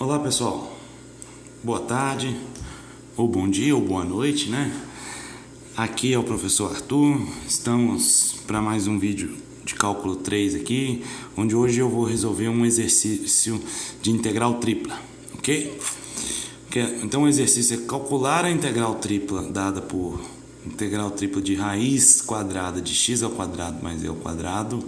Olá pessoal, boa tarde, ou bom dia, ou boa noite, né? Aqui é o professor Arthur, estamos para mais um vídeo de cálculo 3 aqui, onde hoje eu vou resolver um exercício de integral tripla, ok? Então o exercício é calcular a integral tripla dada por integral tripla de raiz quadrada de x ao quadrado mais e ao quadrado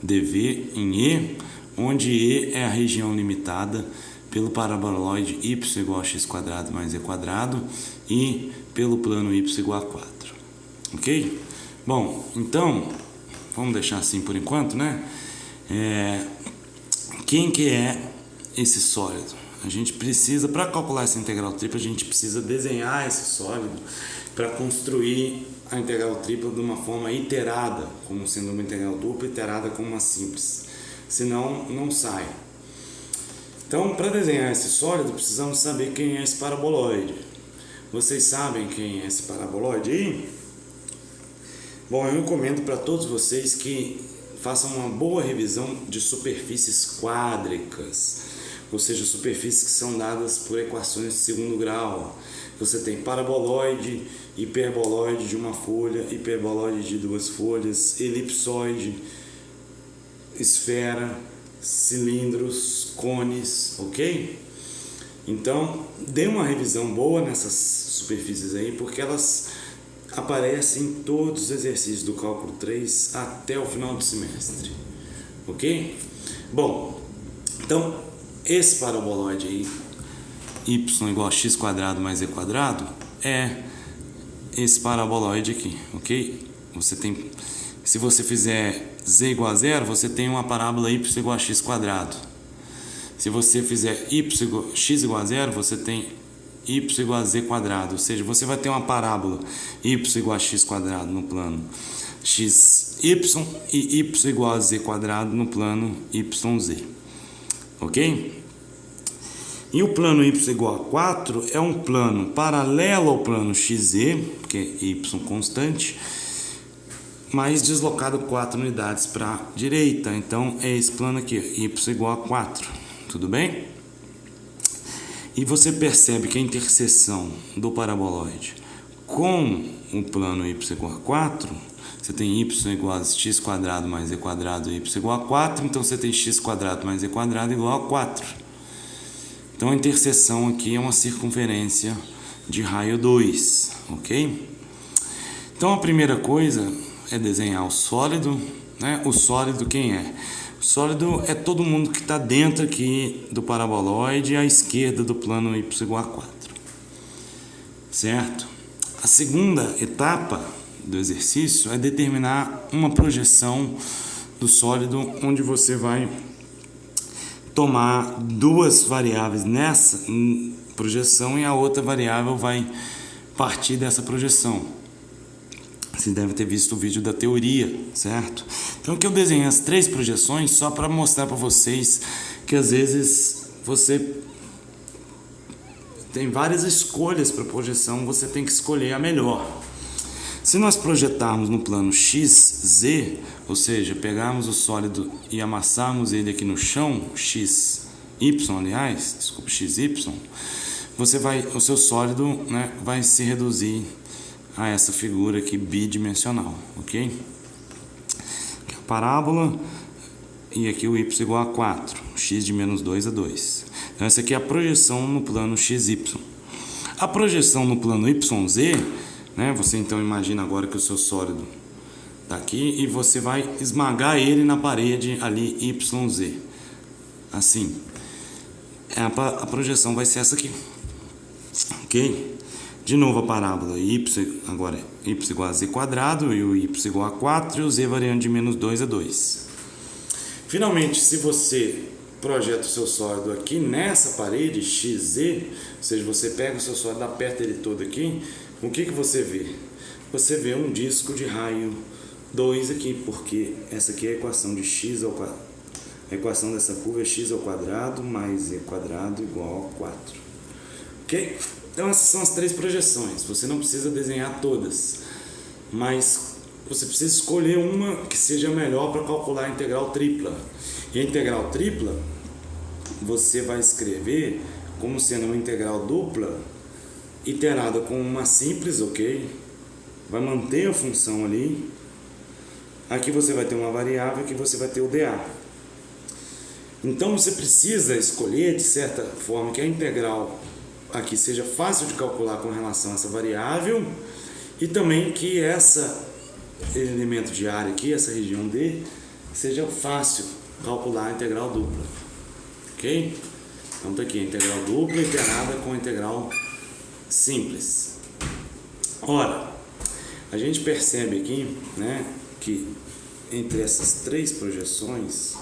dv em e, onde e é a região limitada pelo paraboloide y igual a x quadrado mais e quadrado e pelo plano y igual a 4, ok? Bom, então, vamos deixar assim por enquanto, né? Quem que é esse sólido? A gente precisa, para calcular essa integral tripla, a gente precisa desenhar esse sólido para construir a integral tripla de uma forma iterada, como sendo uma integral dupla iterada com uma simples, senão não sai. Então, para desenhar esse sólido, precisamos saber quem é esse paraboloide. Vocês sabem quem é esse paraboloide aí? Bom, eu recomendo para todos vocês que façam uma boa revisão de superfícies quádricas, ou seja, superfícies que são dadas por equações de segundo grau. Você tem paraboloide, hiperboloide de uma folha, hiperboloide de duas folhas, elipsoide, esfera, cilindros, cones, ok? Então, dê uma revisão boa nessas superfícies aí, porque elas aparecem em todos os exercícios do cálculo 3 até o final do semestre, ok? Bom, então, esse paraboloide aí, y igual a x quadrado mais e quadrado, é esse paraboloide aqui, ok? Você tem, se você fizer z igual a zero, você tem uma parábola y igual a x quadrado. Se você fizer x igual a zero, você tem y igual a z quadrado. Ou seja, você vai ter uma parábola y igual a x quadrado no plano xy e y igual a z quadrado no plano yz. Ok? E o plano y igual a 4 é um plano paralelo ao plano xe, porque é y constante, mas deslocado 4 unidades para a direita. Então é esse plano aqui, y igual a 4, tudo bem? E você percebe que a interseção do paraboloide com o plano y igual a 4, você tem y igual a x quadrado mais e quadrado e y igual a 4, então você tem x quadrado mais e quadrado igual a 4. Então a interseção aqui é uma circunferência de raio 2, ok? Então a primeira coisa é desenhar o sólido, né? O sólido quem é? O sólido é todo mundo que está dentro aqui do paraboloide à esquerda do plano y igual a 4, certo? A segunda etapa do exercício é determinar uma projeção do sólido, onde você vai tomar duas variáveis nessa projeção e a outra variável vai partir dessa projeção. Você deve ter visto o vídeo da teoria, certo? Então aqui eu desenhei as três projeções só para mostrar para vocês que às vezes você tem várias escolhas para projeção, você tem que escolher a melhor. Se nós projetarmos no plano xz, ou seja, pegarmos o sólido e amassarmos ele aqui no chão, xy, aliás, desculpa, xy, o seu sólido, né, vai se reduzir a essa figura aqui bidimensional, ok? Aqui a parábola e aqui o y igual a 4, x de menos 2 a 2. Então essa aqui é a projeção no plano xy. A projeção no plano yz, né, você então imagina agora que o seu sólido está aqui e você vai esmagar ele na parede ali yz, assim. A projeção vai ser essa aqui, ok? De novo a parábola agora é y igual a z quadrado e o y igual a 4 e o z variando de menos 2 a 2. Finalmente, se você projeta o seu sólido aqui nessa parede xz, ou seja, você pega o seu sólido, aperta ele todo aqui, o que você vê? Você vê um disco de raio 2 aqui, porque essa aqui é a equação de x ao quadrado. A equação dessa curva é x ao quadrado mais z quadrado igual a 4. Ok? Então essas são as três projeções. Você não precisa desenhar todas, mas você precisa escolher uma que seja melhor para calcular a integral tripla. E a integral tripla você vai escrever como sendo uma integral dupla iterada com uma simples, ok? Vai manter a função ali. Aqui você vai ter uma variável, aqui você vai ter o dA. Então você precisa escolher de certa forma que a integral aqui seja fácil de calcular com relação a essa variável e também que esse elemento de área aqui, essa região D, seja fácil calcular a integral dupla, ok? Então tá aqui a integral dupla iterada com a integral simples. Ora, a gente percebe aqui, né, que entre essas três projeções,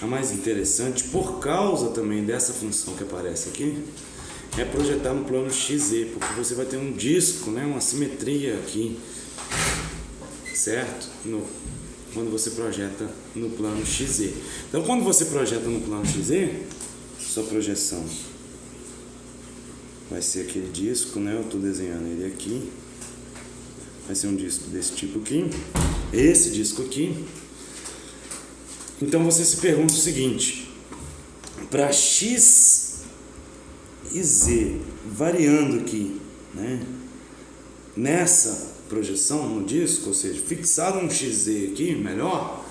a mais interessante, por causa também dessa função que aparece aqui, é projetar no plano XZ, porque você vai ter um disco, né, uma simetria aqui, certo? Quando você projeta no plano XZ. Então, quando você projeta no plano XZ, sua projeção vai ser aquele disco, né? Eu estou desenhando ele aqui. Vai ser um disco desse tipo aqui. Esse disco aqui. Então, você se pergunta o seguinte: para X e Z variando aqui, né, nessa projeção no disco, ou seja, fixado um XZ aqui, melhor,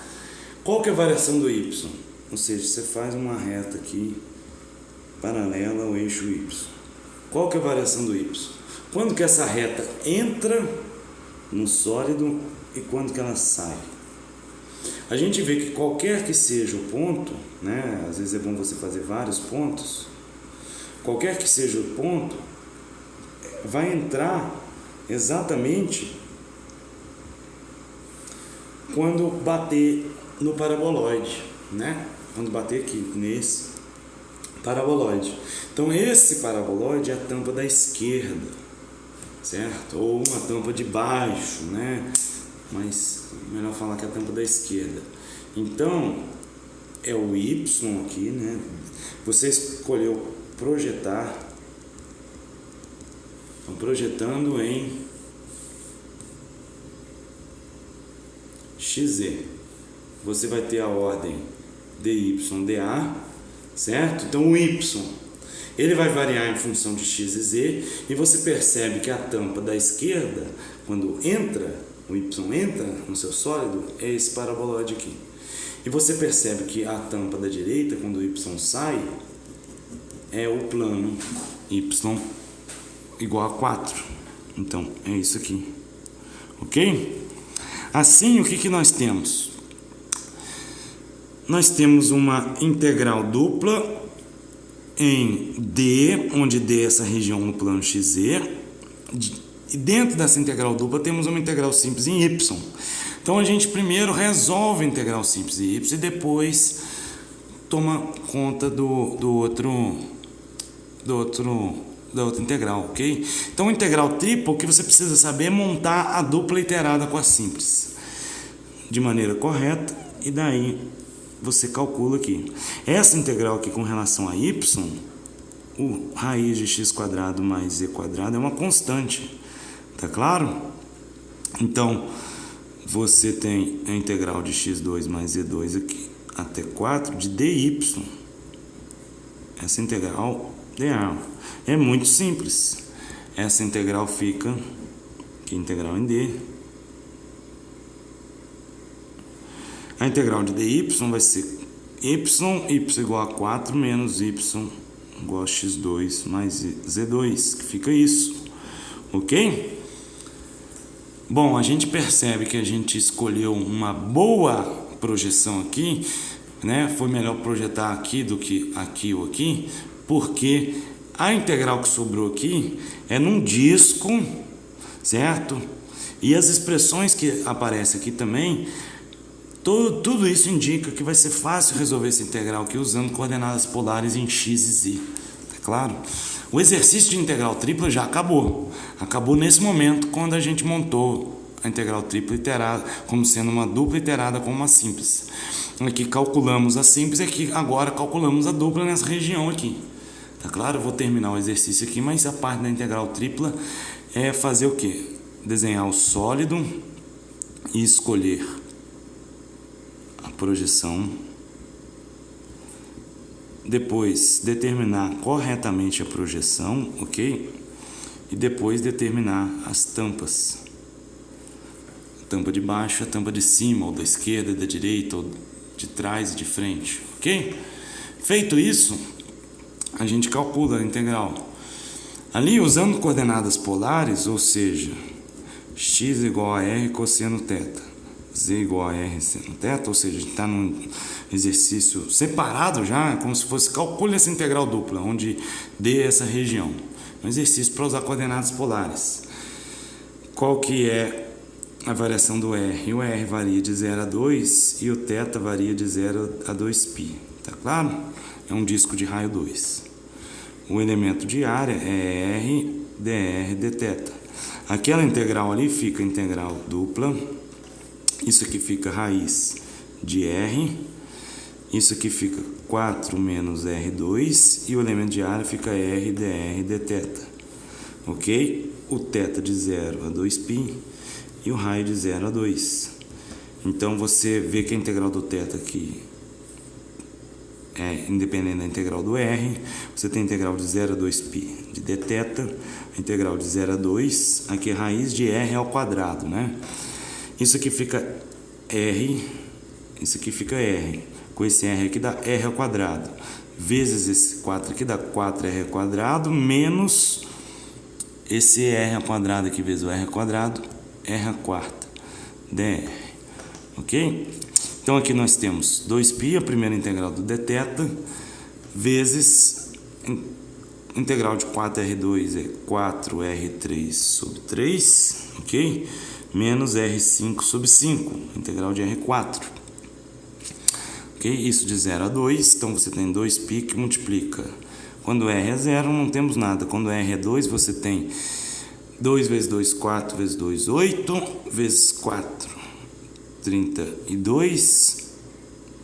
qual que é a variação do Y? Ou seja, você faz uma reta aqui paralela ao eixo Y. Qual que é a variação do Y? Quando que essa reta entra no sólido e quando que ela sai? A gente vê que qualquer que seja o ponto, né, às vezes é bom você fazer vários pontos, qualquer que seja o ponto, vai entrar exatamente quando bater no paraboloide, né? Quando bater aqui nesse paraboloide. Então esse paraboloide é a tampa da esquerda, certo? Ou uma tampa de baixo, né? Mas melhor falar que é a tampa da esquerda. Então é o Y aqui, né? Você escolheu projetar. Então, projetando em XZ, você vai ter a ordem DYDA, certo? Então o Y, ele vai variar em função de X e Z, e você percebe que a tampa da esquerda, quando entra, o Y entra no seu sólido, é esse paraboloide aqui. E você percebe que a tampa da direita, quando o Y sai, é o plano Y igual a 4. Então, é isso aqui. Ok? Assim, o que nós temos? Nós temos uma integral dupla em D, onde D é essa região no plano XZ. E dentro dessa integral dupla temos uma integral simples em Y. Então, a gente primeiro resolve a integral simples em Y e depois toma conta da outra integral, ok? Então, integral tripla, o que você precisa saber é montar a dupla iterada com a simples de maneira correta, e daí você calcula aqui. Essa integral aqui com relação a y, o raiz de x² mais z² é uma constante, tá claro? Então, você tem a integral de x2 mais z2 aqui até 4 de dy. Essa integral é muito simples. Essa integral fica aqui, integral em D. A integral de dy vai ser y igual a 4 menos y igual a x2 mais z2, que fica isso, ok? Bom, a gente percebe que a gente escolheu uma boa projeção aqui, né? Foi melhor projetar aqui do que aqui ou aqui, porque a integral que sobrou aqui é num disco, certo? E as expressões que aparecem aqui também, tudo isso indica que vai ser fácil resolver essa integral aqui usando coordenadas polares em x e z, tá claro? O exercício de integral tripla já acabou. Acabou nesse momento, quando a gente montou a integral tripla iterada como sendo uma dupla iterada com uma simples. Aqui calculamos a simples e aqui agora calculamos a dupla nessa região aqui. Tá claro? Eu vou terminar o exercício aqui, mas a parte da integral tripla é fazer o quê? Desenhar o sólido e escolher a projeção depois determinar corretamente a projeção, ok? E depois determinar as tampas. A tampa de baixo, a tampa de cima, ou da esquerda, da direita, ou de trás e de frente, ok? Feito isso, a gente calcula a integral. Ali, usando coordenadas polares, ou seja, x igual a r cosseno θ, z igual a r seno θ, ou seja, a gente está num exercício separado já, como se fosse calcule essa integral dupla, onde D é essa região. Um exercício para usar coordenadas polares. Qual que é a variação do R? O R varia de 0 a 2 e o θ varia de 0 a 2π. Tá claro? É um disco de raio 2. O elemento de área é R dr dθ. Aquela integral ali fica integral dupla. Isso aqui fica raiz de R. Isso aqui fica 4 menos R2. E o elemento de área fica R dr dθ. Ok? O θ de 0 a 2π. E o raio de 0 a 2. Então, você vê que a integral do θ aqui é independente da integral do R. Você tem a integral de 0 a 2π de dθ. A integral de 0 a 2. Aqui é raiz de R ao quadrado, né? Isso aqui fica R, isso aqui fica R, com esse R aqui dá R ao quadrado, vezes esse 4 aqui dá 4R ao quadrado, menos esse R ao quadrado aqui, vezes o R ao quadrado, R à quarta, dr, ok? Então aqui nós temos 2π, a primeira integral do dθ, vezes integral de 4R2 é 4R3 sobre 3, ok? Menos R5 sobre 5, integral de R4. Ok? Isso de 0 a 2, então você tem 2π que multiplica. Quando R é 0, não temos nada. Quando R é 2, você tem 2 vezes 2, 4 vezes 2, 8, vezes 4, 32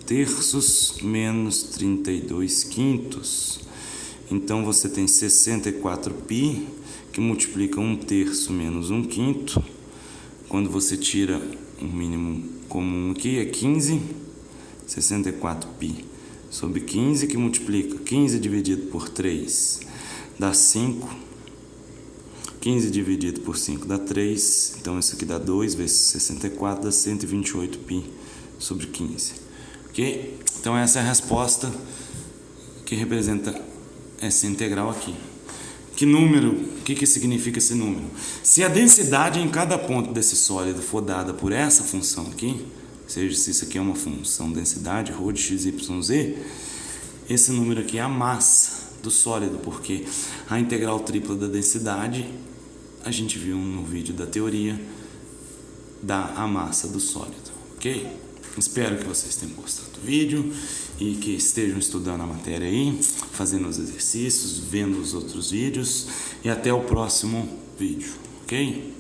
terços, menos 32 quintos. Então você tem 64π, que multiplica 1 terço menos 1 quinto. Quando você tira um mínimo comum aqui, é 15, 64π sobre 15, que multiplica 15 dividido por 3, dá 5. 15 dividido por 5 dá 3, então isso aqui dá 2 vezes 64, dá 128π sobre 15. Ok? Então essa é a resposta que representa essa integral aqui. Que número? O que significa esse número? Se a densidade em cada ponto desse sólido for dada por essa função aqui, ou seja, se isso aqui é uma função densidade, ρ de x, y, z, esse número aqui é a massa do sólido, porque a integral tripla da densidade, a gente viu no vídeo da teoria, dá a massa do sólido, ok? Espero que vocês tenham gostado do vídeo e que estejam estudando a matéria aí, fazendo os exercícios, vendo os outros vídeos, e até o próximo vídeo, ok?